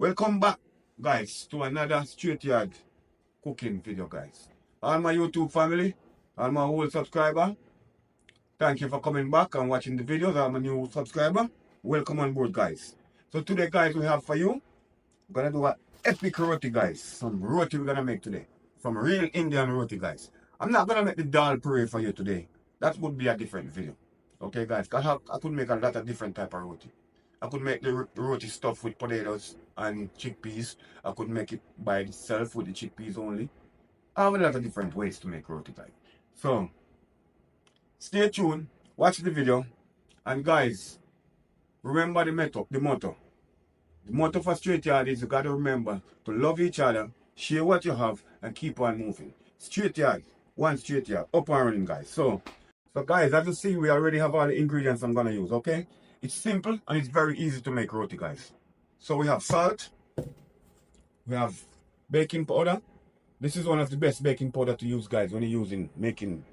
Welcome back, guys, to another straight yard cooking video, guys. All my YouTube family, all my old subscriber, thank you for coming back and watching the videos. I'm a new subscriber. Welcome on board, guys. So today, guys, we have for you, we're gonna do an epic roti, guys. Some roti we're gonna make today. From real Indian roti, guys. I'm not gonna make the dal puree for you today. That would be a different video. Okay, guys, cause I could make a lot of different type of roti. I could make the roti stuffed with potatoes and chickpeas. I could make it by itself with the chickpeas only. I have a lot of different ways to make roti, guys. So, stay tuned, watch the video, and guys, remember the motto. The motto for straight yard is you gotta remember to love each other, share what you have, and keep on moving. Straight yard, one straight yard, up and running, guys. So guys, as you see, we already have all the ingredients I'm gonna use, okay? It's simple and it's very easy to make roti, guys. So we have salt, we have baking powder. This is one of the best baking powder to use, guys, when you're making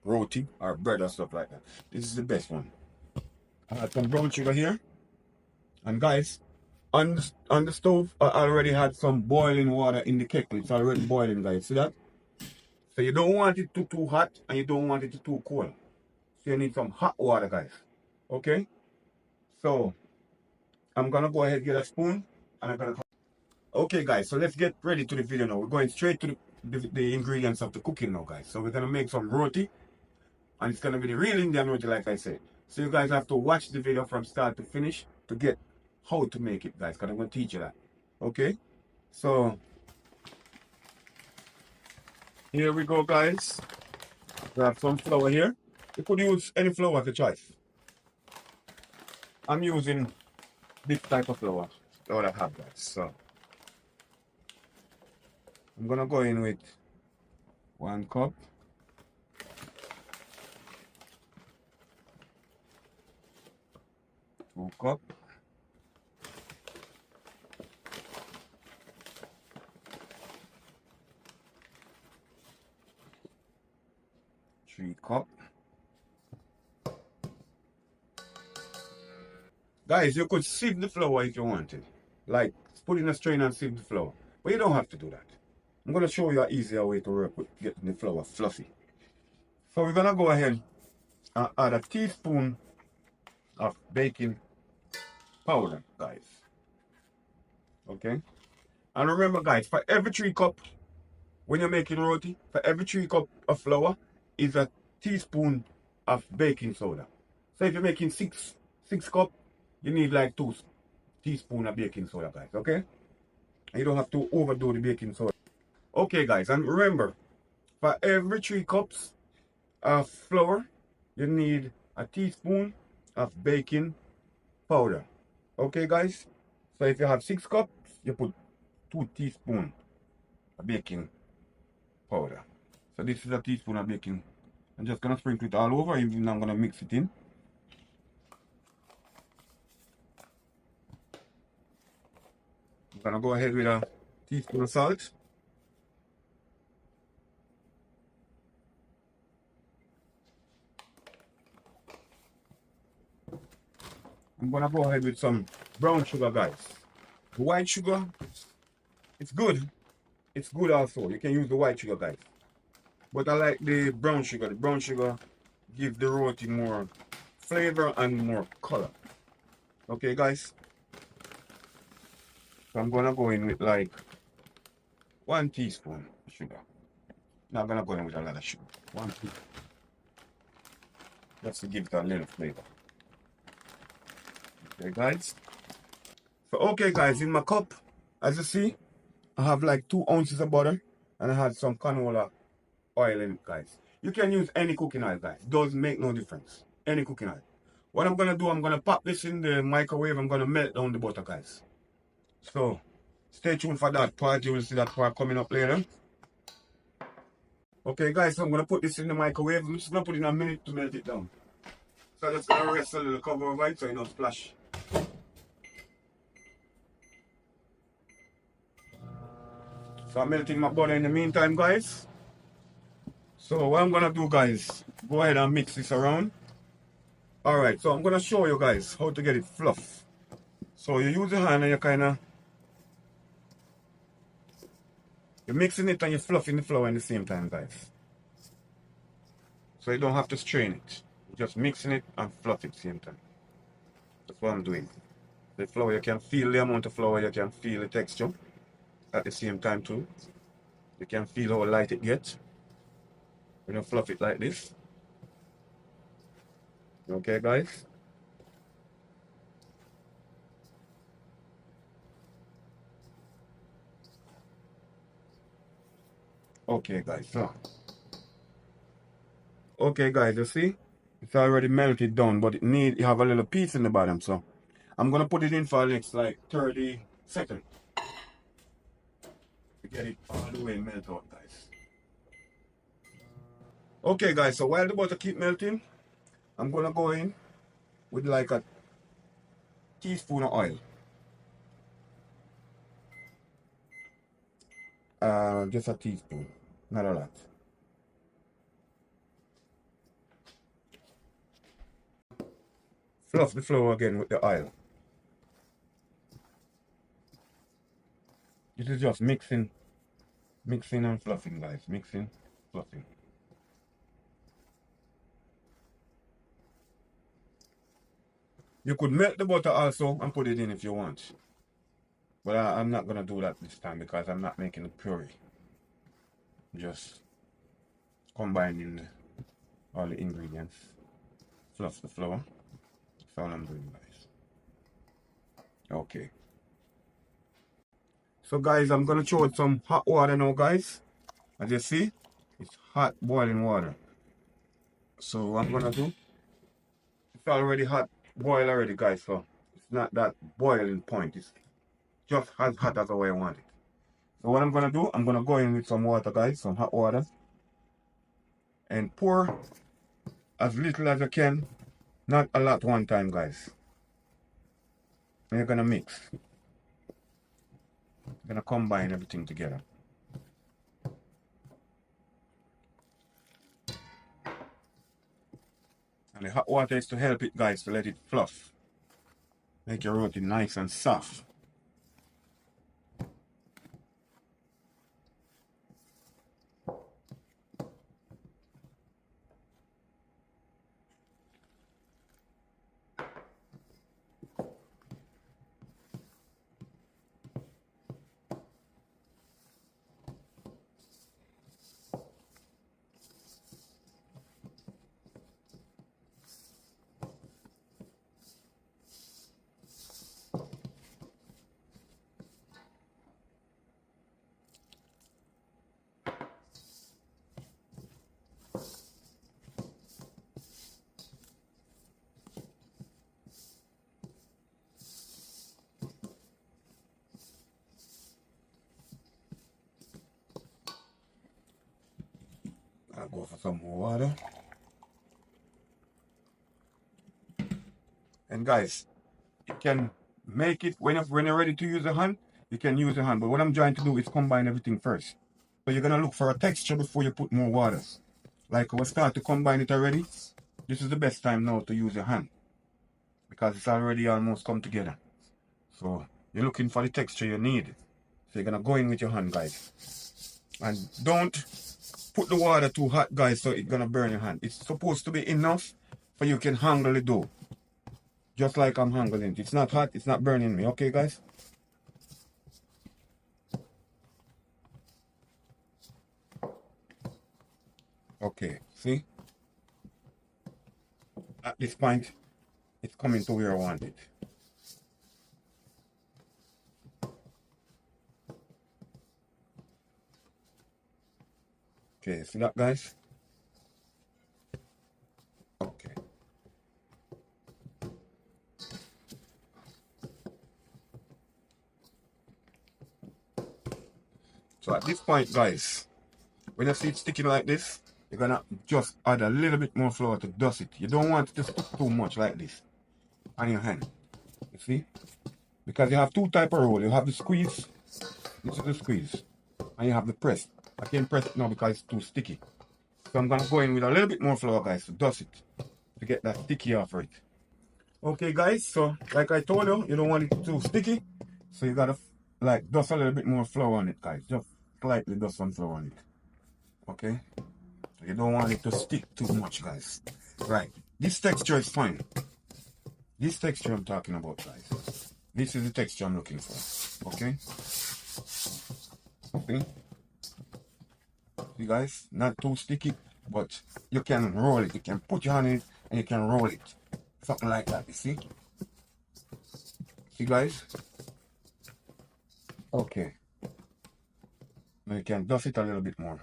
roti or bread or stuff like that. This is the best one. I have some brown sugar here. And guys, on the stove, I already had some boiling water in the kettle. It's already boiling, guys. See that? So you don't want it too hot and you don't want it too cold. So you need some hot water, guys. Okay? So I'm gonna go ahead and get a spoon and I'm gonna. Okay, guys, so let's get ready to the video now. We're going straight to the ingredients of the cooking now, guys. So we're gonna make some roti, and it's gonna be the real Indian roti, like I said. So you guys have to watch the video from start to finish to get how to make it, guys, because I'm gonna teach you that. Okay? So here we go, guys. We have some flour here. You could use any flour of your choice. I'm using this type of flour that I have, guys. So I'm gonna go in with 1 cup. 2 cup. 3 cup. Guys, you could sieve the flour if you wanted. Like, put in a strainer and sieve the flour. But you don't have to do that. I'm going to show you an easier way to work with getting the flour fluffy. So we're going to go ahead and add a teaspoon of baking powder, guys. Okay? And remember, guys, for every 3 cup, when you're making roti, for every 3 cup of flour is a teaspoon of baking soda. So if you're making six cup, you need like 2 teaspoons of baking soda, guys, okay? And you don't have to overdo the baking soda. Okay, guys, and remember, for every 3 cups of flour, you need a teaspoon of baking powder. Okay, guys? So if you have 6 cups, you put 2 teaspoons of baking powder. So this is a teaspoon of baking. I'm just gonna sprinkle it all over, even I'm gonna mix it in. I'm gonna go ahead with a teaspoon of salt. I'm gonna go ahead with some brown sugar, guys. The white sugar, it's good. It's good also. You can use the white sugar, guys. But I like the brown sugar. The brown sugar gives the roti more flavor and more color. Okay, guys? So I'm gonna go in with like 1 teaspoon of sugar. Not gonna go in with a lot of sugar. 1 teaspoon. Just to give it a little flavor. Okay, guys? So, okay, guys, in my cup, as you see, I have like 2 ounces of butter and I have some canola oil in it, guys. You can use any cooking oil, guys. Doesn't make no difference. Any cooking oil. What I'm gonna do, I'm gonna pop this in the microwave. I'm gonna melt down the butter, guys. So stay tuned for that part. You will see that part coming up later. Okay, guys, so I'm gonna put this in the microwave. I'm just gonna put it in a minute to melt it down. So I'm just gonna rest a little cover over it so it don't splash. So I'm melting my butter in the meantime, guys. So what I'm gonna do, guys, go ahead and mix this around. Alright, so I'm gonna show you guys how to get it fluff. So you use your hand and you kinda You're mixing it and you're fluffing the flour at the same time, guys. So you don't have to strain it. You're just mixing it and fluff it at the same time. That's what I'm doing. The flour, you can feel the amount of flour, you can feel the texture at the same time too. You can feel how light it gets when you fluff it like this. Okay, guys? Okay, guys, so. Okay, guys, you see? It's already melted down, but you have a little piece in the bottom, so. I'm gonna put it in for the next like 30 seconds. To get it all the way melted out, guys. Okay, guys, so while the butter keep melting, I'm gonna go in with like a teaspoon of oil. Just a teaspoon, not a lot. Fluff the flour again with the oil. This is just mixing and fluffing, guys. Mixing, fluffing. You could melt the butter also and put it in if you want. But I'm not going to do that this time because I'm not making a puree. Just combining all the ingredients. Fluff the flour. That's all I'm doing, guys. Okay. So guys, I'm going to throw some hot water now, guys. As you see, it's hot boiling water. So what I'm going to do, it's already hot, boil already, guys. So it's not that boiling point. It's just as hot as the way I want it. So what I'm going to do, I'm going to go in with some water, guys, some hot water. And pour as little as I can. Not a lot one time, guys. And you're going to mix. You're going to combine everything together. And the hot water is to help it, guys, to let it fluff. Make your roti nice and soft. I'll go for some more water. And guys, you can make it when you're ready to use the hand, you can use the hand. But what I'm trying to do is combine everything first. So you're gonna look for a texture before you put more water. Like we start to combine it already. This is the best time now to use your hand because it's already almost come together. So you're looking for the texture you need. So you're gonna go in with your hand, guys. And don't put the water too hot, guys, so it's gonna burn your hand. It's supposed to be enough for you can handle the dough. Just like I'm handling it. It's not hot, it's not burning me, okay, guys? Okay, see? At this point, it's coming to where I want it. Okay, see that, guys? Okay. So at this point, guys, when you see it sticking like this, you're gonna just add a little bit more flour to dust it. You don't want it to stick too much like this on your hand. You see? Because you have two type of roll. You have the squeeze. This is the squeeze. And you have the press. I can't press it now because it's too sticky. So I'm gonna go in with a little bit more flour, guys, to dust it. To get that sticky off of it. Okay, guys, so like I told you, you don't want it too sticky. So you gotta like dust a little bit more flour on it, guys. Just lightly dust some flour on it. Okay? You don't want it to stick too much, guys. Right. This texture is fine. This texture I'm talking about, guys. This is the texture I'm looking for. Okay? See? See, guys? Not too sticky, but you can roll it. You can put your hand in it and you can roll it. Something like that, you see? See, guys? Okay. Now you can dust it a little bit more.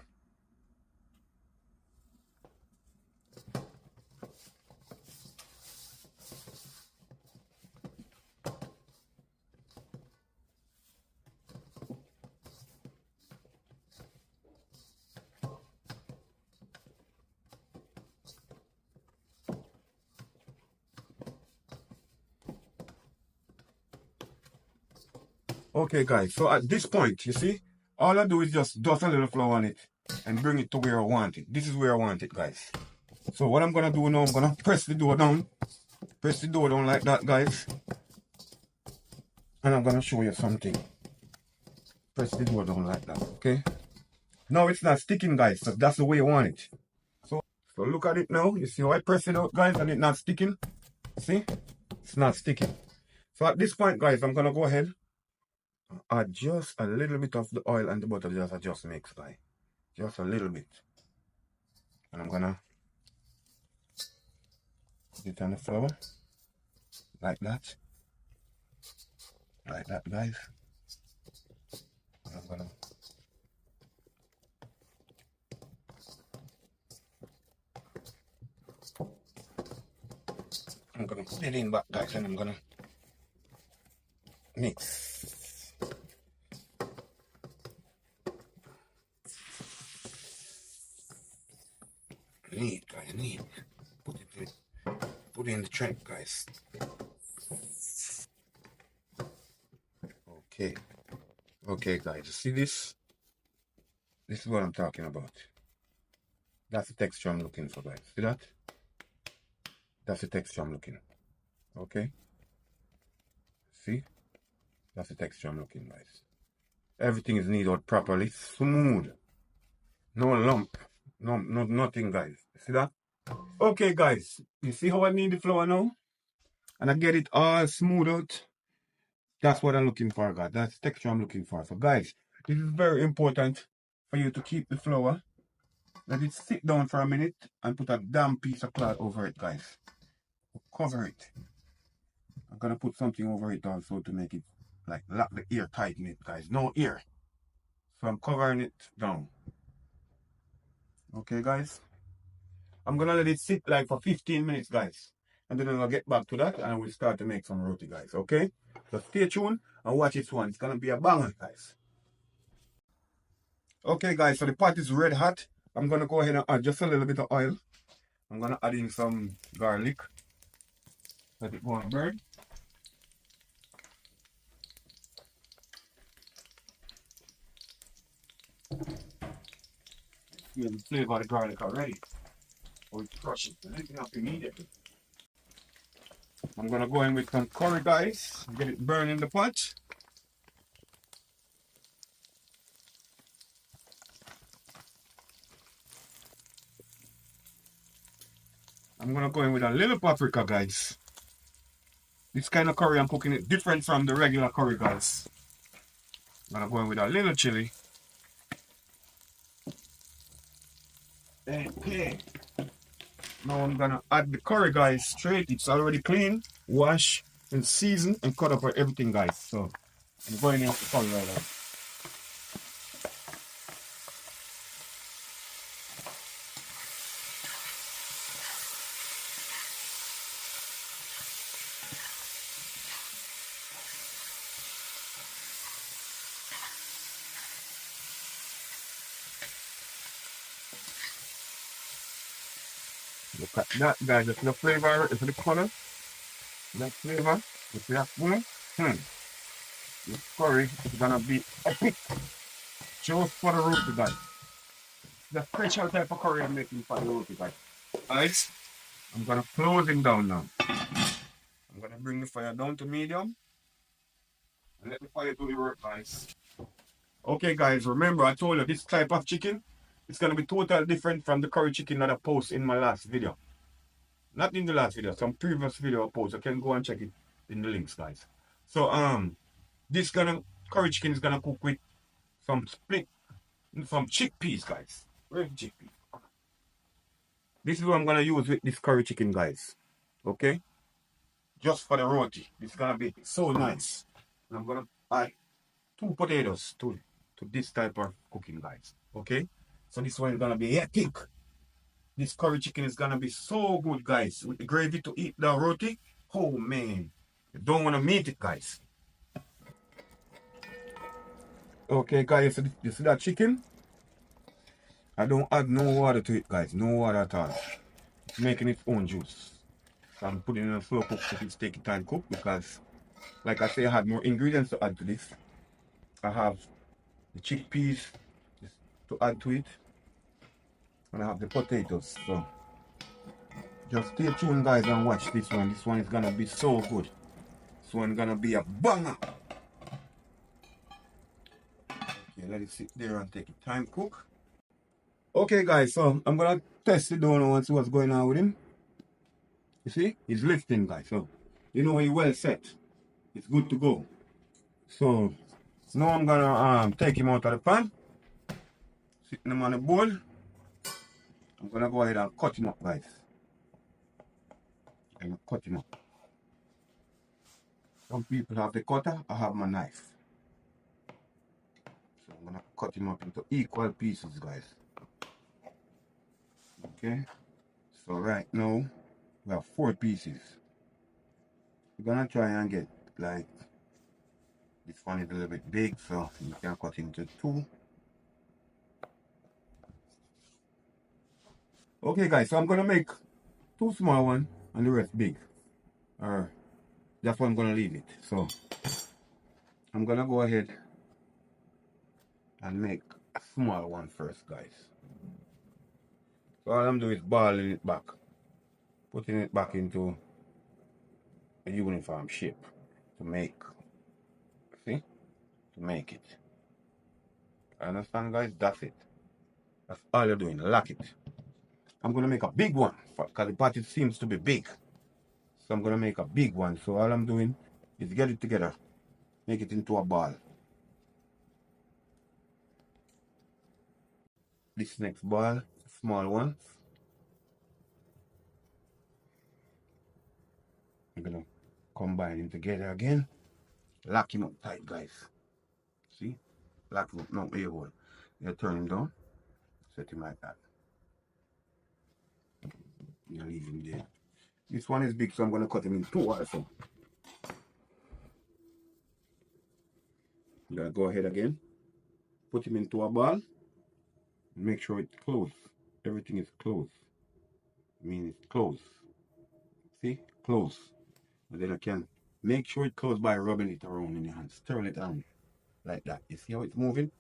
Okay, guys, so at this point, you see, all I do is just dust a little flour on it and bring it to where I want it. This is where I want it, guys. So what I'm gonna do now, I'm gonna press the dough down. Press the dough down like that, guys. And I'm gonna show you something. Press the dough down like that, okay? Now it's not sticking, guys, so that's the way you want it. So look at it now. You see how I press it out, guys, and it's not sticking? See? It's not sticking. So at this point, guys, I'm gonna go ahead. Add just a little bit of the oil and the butter, just mix, guys. Just a little bit. And I'm gonna put it on the flour. Like that. Like that, guys. And I'm gonna put it in back, guys, and I'm gonna mix. Neat, guys, neat. Put it in the tray, guys. Okay. Okay, guys, you see this? This is what I'm talking about. That's the texture I'm looking for, guys. See that? That's the texture I'm looking. Okay? See? That's the texture I'm looking, guys. Everything is kneaded out properly. Smooth. No lump. No, nothing, guys. See that? Okay, guys. You see how I knead the flour now? And I get it all smooth out. That's what I'm looking for, guys. That's the texture I'm looking for. So, guys, this is very important for you to keep the flour. Let it sit down for a minute and put a damp piece of cloth over it, guys. Cover it. I'm gonna put something over it also to make it like lock the ear tight in it, guys. No ear. So I'm covering it down. Okay, guys. I'm gonna let it sit like for 15 minutes, guys. And then I'll get back to that and we'll start to make some roti, guys. Okay? So stay tuned and watch this one. It's gonna be a banger, guys. Okay, guys, so the pot is red hot. I'm gonna go ahead and add just a little bit of oil. I'm gonna add in some garlic. Let it go and burn. You can flavor the garlic already. Or crush it. Anything up immediately. I'm gonna go in with some curry, guys. Get it burned in the pot. I'm gonna go in with a little paprika, guys. This kind of curry I'm cooking it different from the regular curry, guys. I'm gonna go in with a little chili. Okay. Now I'm gonna add the curry, guys, straight. It's already clean, wash, and seasoned, and cut up for everything, guys. So I'm going in with the curry right now. Look at that, guys. That's the flavor. It's the color. That flavor. You see that spoon? This curry is gonna be epic. Just for the roti, guys. The special type of curry I'm making for the roti, guys. Guys, I'm gonna close him down now. I'm gonna bring the fire down to medium. And let the fire do the work, guys. Okay guys, remember I told you this type of chicken, it's gonna be totally different from the curry chicken that I posted in my last video. Not in the last video, some previous video I posted. You can go and check it in the links, guys. So this curry chicken is gonna cook with some chickpeas, guys. Where's the chickpeas? This is what I'm gonna use with this curry chicken, guys. Okay? Just for the roti. It's gonna be so nice. And I'm gonna add 2 potatoes to this type of cooking, guys. Okay? So this one is gonna be epic. This curry chicken is gonna be so good, guys. With the gravy to eat the roti. Oh man. You don't wanna meet it, guys. Okay, guys, you see that chicken? I don't add no water to it, guys. No water at all. It's making its own juice. So I'm putting it in a slow cook so it's taking time to cook because, like I say, I had more ingredients to add to this. I have the chickpeas to add to it. And I have the potatoes. So just stay tuned, guys, and watch this one. This one is gonna be so good. This one is gonna be a banger. Okay, let it sit there and take time to cook. Okay, guys, so I'm gonna test the dough and see what's going on with him. You see, he's lifting, guys. So you know he's well set. It's good to go. So now I'm gonna take him out of the pan, sit him on the bowl. I'm gonna go ahead and cut him up, guys. I'm gonna cut him up. Some people have the cutter, I have my knife. So I'm gonna cut him up into equal pieces, guys. Okay. So right now we have 4 pieces. We're gonna try and get like this one is a little bit big, so you can cut into 2. Okay, guys, so I'm gonna make 2 small ones and the rest big. Or that's what I'm gonna leave it. So I'm gonna go ahead and make a small one first, guys. So all I'm doing is balling it back, putting it back into a uniform shape to make, see, to make it. Understand, guys? That's it. That's all you're doing. Lock it. I'm gonna make a big one because the patty seems to be big. So I'm gonna make a big one. So all I'm doing is get it together, make it into a ball. This next ball, small one. I'm gonna combine them together again. Lock him up tight, guys. See? Lock him up. No, here one. You turn him down. Set him like that. You leave him there. This one is big, so I'm gonna cut him in 2 also. I'm gonna go ahead again. Put him into a ball. Make sure it's closed. Everything is closed. I mean it's closed. See? Close. And then I can make sure it's closed by rubbing it around in your hand. Stirring it around. Like that. You see how it's moving?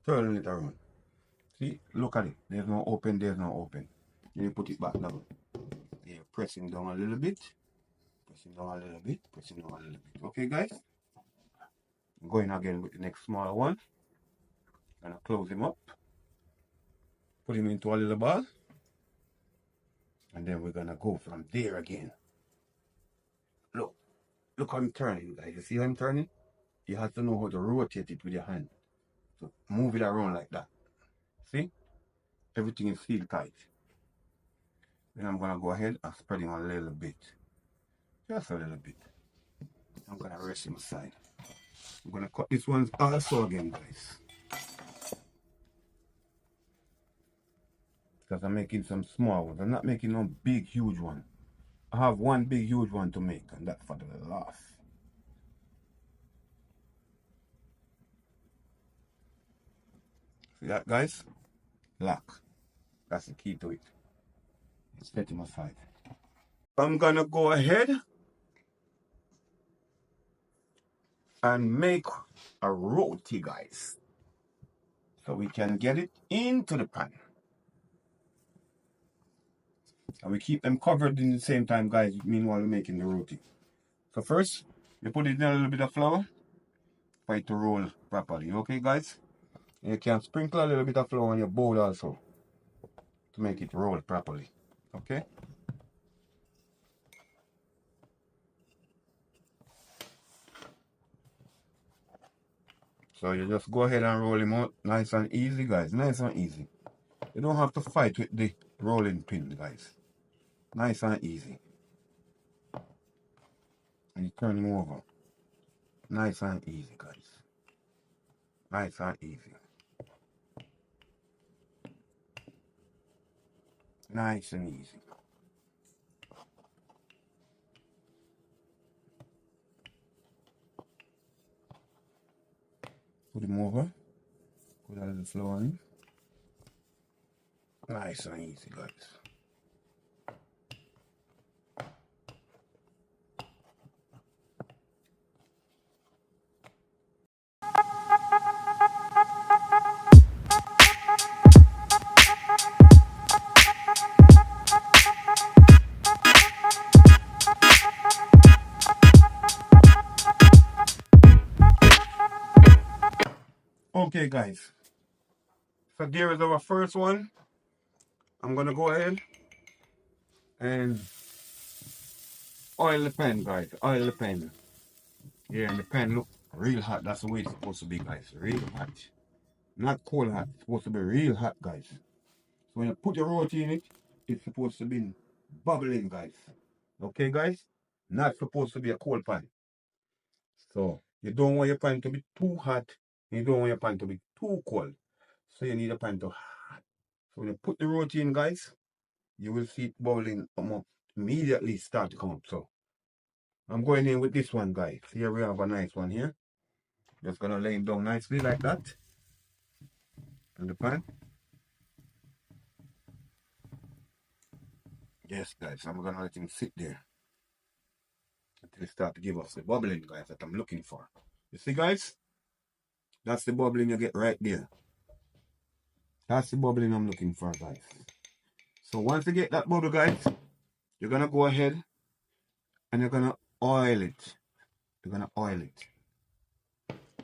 Stirring it around. See? Look at it. There's no open, there's no open. Then you put it back now. You're pressing down a little bit. Pressing down a little bit. Pressing down a little bit. Okay, guys? I'm going again with the next smaller one. Gonna close him up. Put him into a little ball. And then we're gonna go from there again. Look. Look how I'm turning, guys. You see how I'm turning? You have to know how to rotate it with your hand. So move it around like that. See? Everything is sealed tight. Then I'm gonna go ahead and spread him a little bit. Just a little bit. I'm gonna rest him aside. I'm gonna cut this one also again, guys. Because I'm making some small ones. I'm not making no big, huge one. I have one big, huge one to make, and that's for the last. See that, guys? Lock. That's the key to it. Set him aside. I'm gonna go ahead and make a roti, guys, so we can get it into the pan. And we keep them covered in the same time, guys, meanwhile we're making the roti. So first, you put it in a little bit of flour for it to roll properly. Okay, guys? You can sprinkle a little bit of flour on your bowl also to make it roll properly. Okay? So you just go ahead and roll him out nice and easy, guys. Nice and easy. You don't have to fight with the rolling pin, guys. Nice and easy. And you turn him over. Nice and easy, guys. Nice and easy. Nice and easy. Put him over. Put a little flour on him. Nice and easy, guys. Okay, guys. So there is our first one. I'm gonna go ahead and oil the pan, guys. Oil the pan. Yeah, and the pan look real hot. That's the way it's supposed to be, guys. Real hot. Not cold hot. It's supposed to be real hot, guys. So when you put your roti in it, it's supposed to be bubbling, guys. Okay, guys? Not supposed to be a cold pan. So you don't want your pan to be too hot. And you don't want your pan to be too cold. So you need a pan to hot. So when you put the roti in, guys, you will see it bubbling come up. Immediately start to come up. So I'm going in with this one, guys. Here we have a nice one here. Just gonna lay it down nicely like that in the pan. Yes, guys, I'm gonna let him sit there until it start to give us the bubbling, guys, that I'm looking for. You see, guys? That's the bubbling you get right there. That's the bubbling I'm looking for, guys. So once you get that bubble, guys, you're gonna go ahead and you're gonna oil it. You're gonna oil it.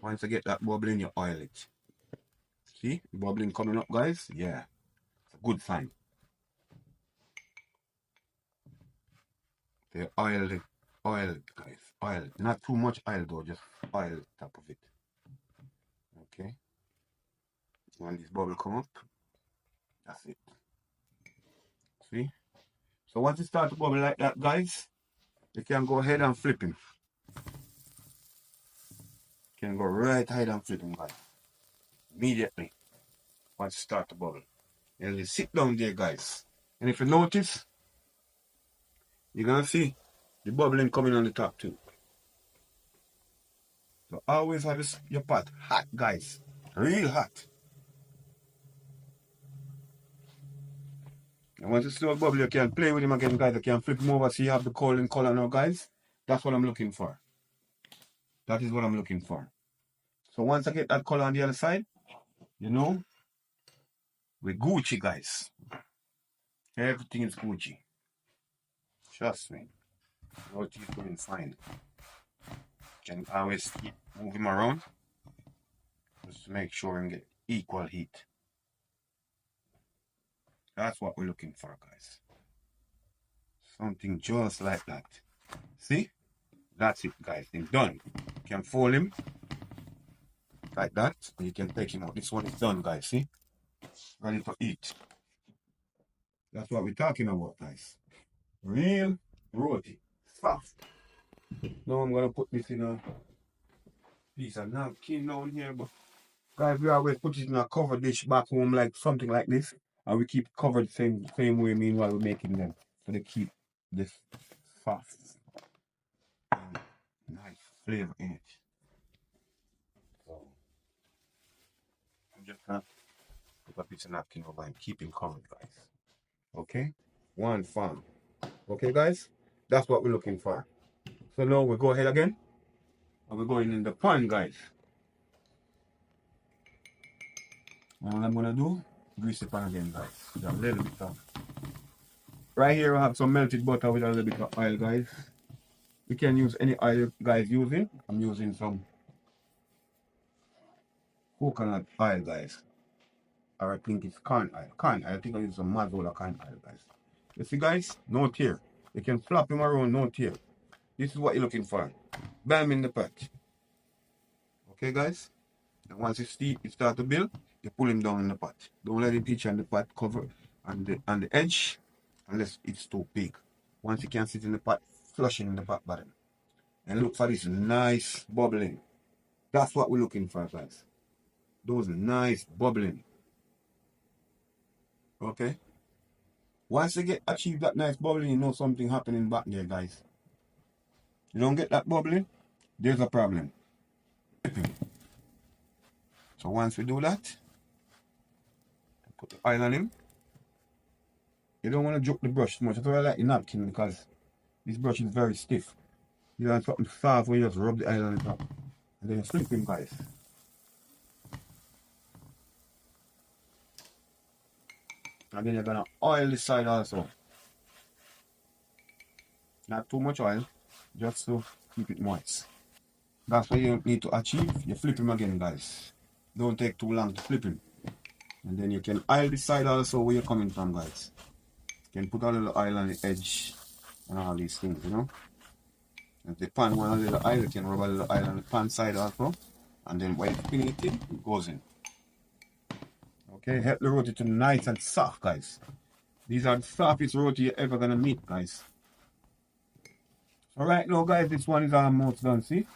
Once you get that bubbling, you oil it. See the bubbling coming up, guys? Yeah, it's a good sign. So you oil it, guys. Oil it. Not too much oil though, just oil the top of it. Okay. When this bubble come up, that's it. See? So once it starts to bubble like that, guys, you can go ahead and flip him. You can go right ahead and flip him, guys. Immediately. Once it starts to bubble. And you sit down there, guys. And if you notice, you're gonna see the bubbling coming on the top too. So always have your pot hot, guys. Real hot. And once it's still bubble, you can play with him again, guys. You can flip him over so you have the golden color now, guys. That's what I'm looking for. That is what I'm looking for. So once I get that color on the other side, you know, we're Gucci, guys. Everything is Gucci. Trust me. Roti is going fine. Can always keep moving around just to make sure we get equal heat. That's what we're looking for, guys. Something just like that. See? That's it, guys. He's done. You can fold him like that, and you can take him out. This one is done, guys. See? Ready to eat. That's what we're talking about, guys. Real roti. Soft. Now I'm gonna put this in a piece of napkin down here, but guys, we always put it in a covered dish back home, like something like this, and we keep covered same way. Meanwhile, we're making them, so they keep this soft and nice flavor in it. So I'm just gonna put a piece of napkin over and keep him covered, guys. Okay, one farm. Okay, guys, that's what we're looking for. So now we go ahead again, and we're going in the pan, guys. And what I'm gonna do, grease the pan again, guys. With a little bit of. Right here, I have some melted butter with a little bit of oil, guys. You can use any oil you guys using. I'm using some coconut oil, guys. Or I think it's corn oil. Corn oil. I think I use some mazola corn oil, guys. You see, guys? No tear. You can flop him around, no tear. This is what you're looking for. Bam in the pot. Okay, guys? And once it start to build, you pull him down in the pot. Don't let it itch on the pot cover on the edge unless it's too big. Once you can sit in the pot, flush it in the pot bottom. And look for this nice bubbling. That's what we're looking for, guys. Those nice bubbling. Okay? Once you achieve that nice bubbling, you know something happening back there, guys. You don't get that bubbling, there's a problem. So once we do that, put the oil on him. You don't want to jerk the brush too much. That's why I like the napkin, because this brush is very stiff. You want something soft where you just rub the oil on the top. And then you flip him, guys. And then you're gonna oil this side also. Not too much oil, just to keep it moist. That's what you need to achieve. You flip him again, guys. Don't take too long to flip him. And then you can oil this side also where you're coming from, guys. You can put a little oil on the edge and all these things, you know. If the pan want a little oil, you can rub a little oil on the pan side also. And then when you spin it in, it goes in. Okay, help the roti to nice and soft, guys. These are the softest roti you're ever gonna meet, guys. Alright now, guys, this one is almost done, see?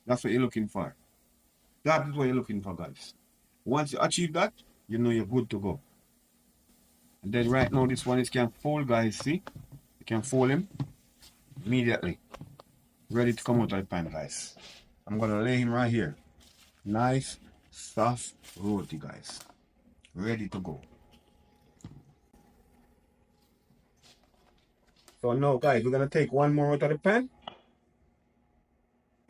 That's what you're looking for. That is what you're looking for, guys. Once you achieve that, you know you're good to go. And then right now, this one is can fold, guys, see? You can fold him immediately. Ready to come out of the pan, guys. I'm gonna lay him right here. Nice, soft roti, guys. Ready to go. So now, guys, we're gonna take one more out of the pan.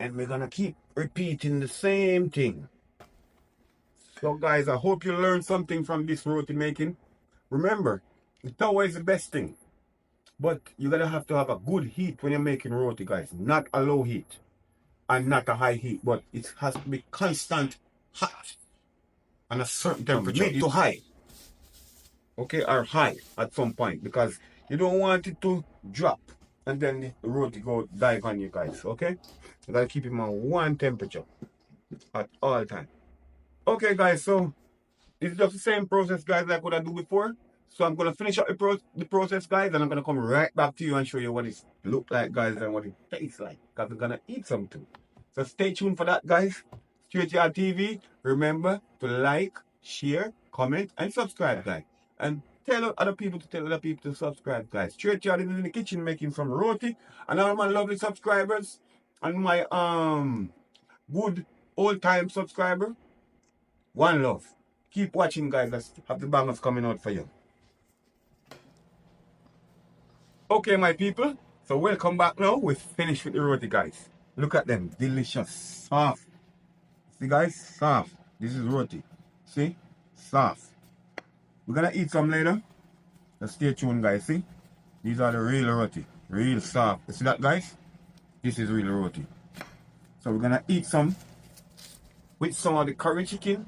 And we're gonna keep repeating the same thing. So guys, I hope you learned something from this roti making. Remember, the tawa is the best thing. But you're gonna have to have a good heat when you're making roti, guys. Not a low heat. And not a high heat. But it has to be constant hot. And a certain temperature. Mid to high. Okay, or high at some point. Because you don't want it to drop. And then the roti go dive on you, guys. Okay? You gotta keep it on one temperature at all time. Okay, guys, so it's just the same process, guys, like what I do before. So I'm gonna finish up the process, guys, and I'm gonna come right back to you and show you what it look like, guys, and what it tastes like. Because we're gonna eat some too. So stay tuned for that, guys. Straight Yard TV. Remember to like, share, comment, and subscribe, guys. And tell other people to subscribe, guys. Straight Yard is in the kitchen making some roti. And all my lovely subscribers and my good old-time subscriber. One love. Keep watching, guys. Let's have the bangers coming out for you. Okay, my people. So welcome back now. We're finished with the roti, guys. Look at them. Delicious. Soft. See, guys? Soft. This is roti. See? Soft. We're going to eat some later. So stay tuned, guys. See? These are the real roti. Real soft. You see that, guys? This is real roti. So we're going to eat some with some of the curry chicken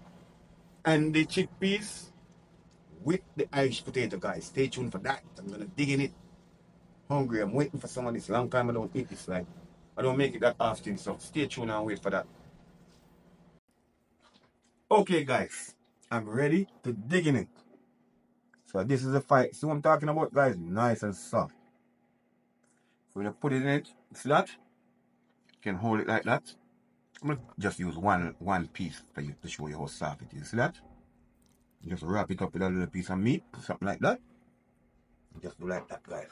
and the chickpeas with the Irish potato, guys. Stay tuned for that. I'm gonna dig in it. Hungry. I'm waiting for some of this. Long time I don't eat this. Like, I don't make it that often, so stay tuned and wait for that. Okay, guys. I'm ready to dig in it. So this is a fight. See what I'm talking about, guys? Nice and soft. So we're gonna put it in it. See that? You can hold it like that. I'm gonna just use one piece for you to show you how soft it is. See that? Just wrap it up with a little piece of meat, something like that. Just do like that, guys.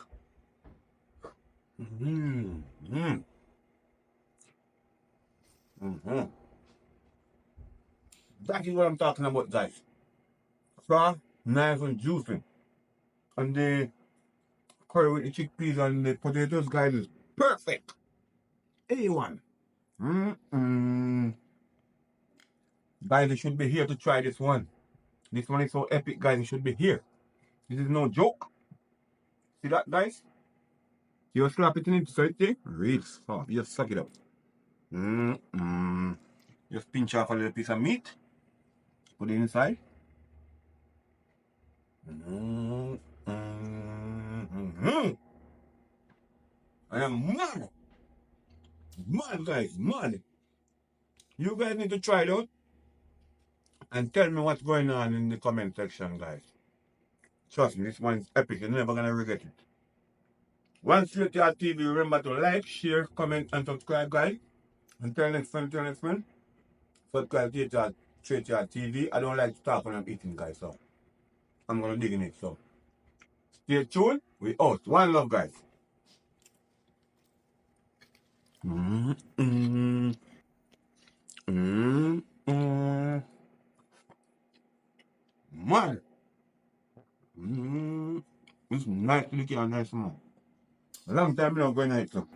That is what I'm talking about, guys. Soft, nice and juicy. And the curry with the chickpeas and the potatoes, guys, is perfect. A1. Guys, you should be here to try this one. This one is so epic, guys. You should be here. This is no joke. See that, guys? You slap it in it, so it's real soft. You just suck it up. Just pinch off a little piece of meat. put it inside. I am mad. Mad, guys, mad. You guys need to try it out and tell me what's going on in the comment section, guys. Trust me, this one's epic. You're never gonna regret it. Once you to our TV, remember to like, share, comment, and subscribe, guys. Until next time, subscribe to your TV. I don't like to talk when I'm eating, guys, so I'm gonna dig in it. So stay tuned. We out. One love, guys. Man. It's nice looking and nice, man. A long time now going night, so.